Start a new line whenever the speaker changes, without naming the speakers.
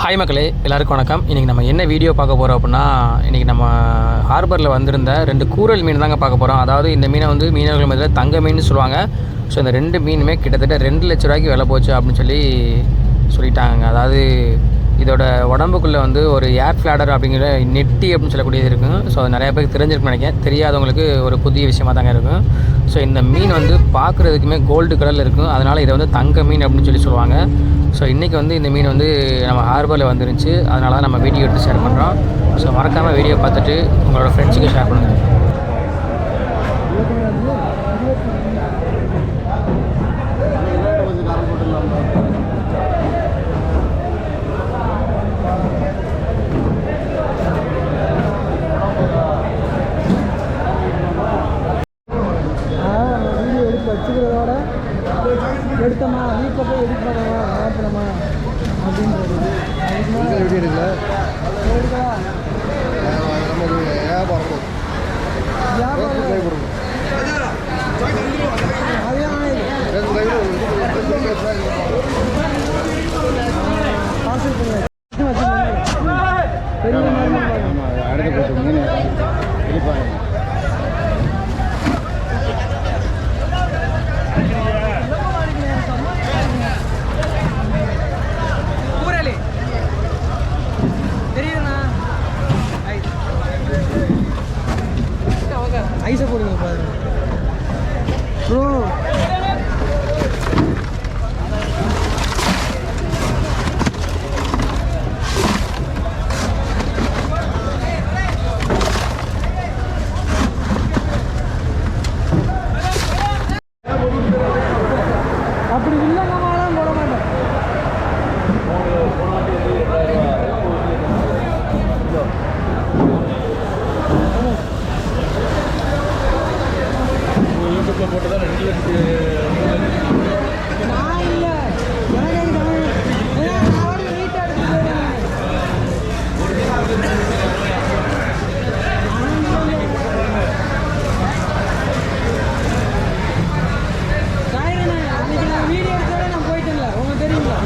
Hi மக்களே, எல்லாருக்கும் வணக்கம். இன்றைக்கி நம்ம என்ன வீடியோ பார்க்க போகிறோம் அப்படின்னா, இன்றைக்கி நம்ம ஹார்பரில் வந்திருந்த 2 கூரல் மீன் தாங்க பார்க்க போகிறோம். அதாவது இந்த மீனை வந்து மீனவர்கள் மத்தியில் தங்க மீன் சொல்லுவாங்க. ஸோ இந்த 2 மீனுமே கிட்டத்தட்ட 2 லட்ச ரூபாய்க்கு விலை போச்சு அப்படின்னு சொல்லிட்டாங்க. அதாவது இதோட உடம்புக்குள்ளே வந்து ஒரு ஏர் ஃப்ளாடர் அப்படிங்கிற நெட்டி அப்படின்னு சொல்லக்கூடியது இருக்கும். ஸோ அது நிறையா பேருக்கு தெரிஞ்சிருக்குன்னு நினைக்கிறேன். தெரியாதவங்களுக்கு ஒரு புதிய விஷயமாக தாங்க இருக்கும். ஸோ இந்த மீன் வந்து பார்க்குறதுக்குமே கோல்டு கலரில் இருக்கும். அதனால் இதை வந்து தங்க மீன் அப்படின்னு சொல்லுவாங்க. ஸோ இன்றைக்கி வந்து இந்த மீன் வந்து நம்ம ஹார்பரில் வந்துருந்துச்சு. அதனால தான் நம்ம வீடியோ எடுத்து ஷேர் பண்ணுறோம். ஸோ மறக்காமல் வீடியோ பார்த்துட்டு உங்களோட ஃப்ரெண்ட்ஸுக்கு ஷேர் பண்ணுங்கள்.
வச்சுக்கிறதோட எடுத்தோமா வீட்டில் போய் எடிட் பண்ணோமா மாற்றணுமா அப்படின்றது எப்படி எடுக்கல எடுக்கலாம் அடுத்த மீன் எடுப்பாங்க. ஐஸை போடுங்க பாருங்க ப்ரோ. அப்படி இல்லைங்க போட மாட்டேன். போட்டு தான் 2 வீடியோ எடுத்தோட நான் போயிட்டேன்ல, உங்களுக்கு தெரியுங்களா?